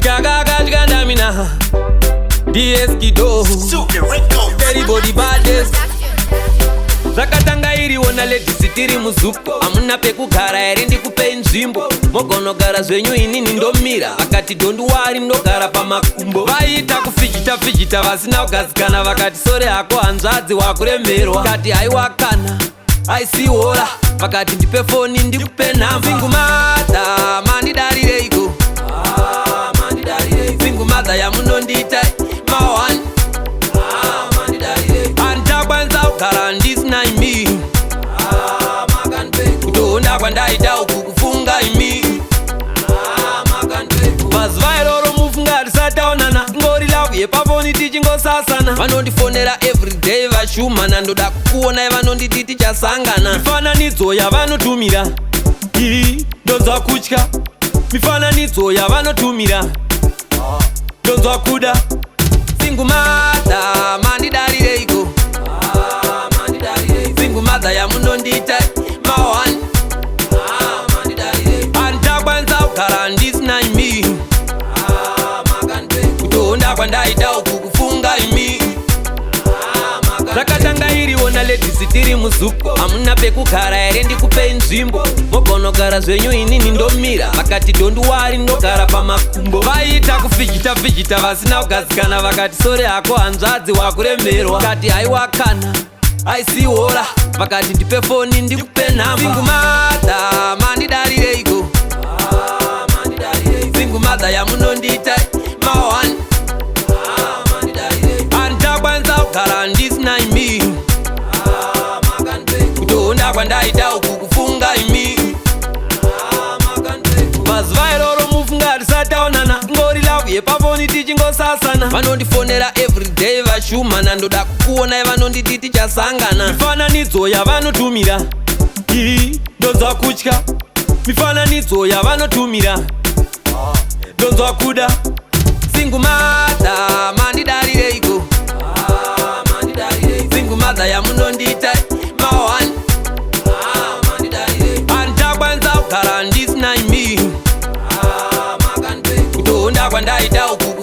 Kutya ndamina Xiddo Sude, Riddim, Terrybo the baddest. Zvakatanga iriona ladies tiri muzuko, hamuna pekugara here ndikupe nzvimbo. Mogonogara zvenyu inini ndomira, vakati don't worry ndogara pamakumbo. Vaita kufijita vasina kugadzikana, vakati sore hako hanzvadzi wakuremerwa. Vakati haiwa kana aisiora, vakati ndipe foni ndikupe nhamba. Single mother mandidarireiko, single mother yamunondita mawan. Andakwanisa kugara ndisina imi, kutoonda kwandaita uku kufunga imi. Mazuva iroro mufunga risataonana, ngori lavu yepafoni tichingosasana. Vanondifonera everyday vashumana, ndoda kukuonai vanonditi tichasangana. Mifananidzo yavanotumira ndonzwa kutya, mifananidzo yavanotumira ndonzwa kuda. Single mother mandidarireiko, single mother yamunondita mawan. Andakwanisa kugara ndisina imi, kutoonda kwandaita uku kufunga imi. Zvakatanga iriona ladies tiri muzuko, hamuna pekugara here ndikupe nzvimbo. Mogonogara zvenyu inini ndomira, vakati don't worry ndogara pamakumbo. Vaita kufijita vasina kugadzikana, vakati sore hako hanzvadzi wakuremerwa. Vakati haiwa kana aisiora, vakati ndipe foni ndikupe nhamba. Single mother mandidarireiko, single mother yamunondita mawan. Andakwanisa kugara ndisina imi, kutoonda kwandaita uku kufunga imi. Mazuva iroro mufunga risataonana, ngori lavu yepafoni tichingosasana. Vanondifonera everyday vashumana, ndoda kukuonai vanonditi tichasangana. Mifananidzo yavanotumira ndonzwa kutya, mifananidzo yavanotumira ndonzwa kuda. Single mother mandidarireiko, single mother yamunondita mawan. Andakwanisa kugara ndisina imi, kutoonda kwandaita uku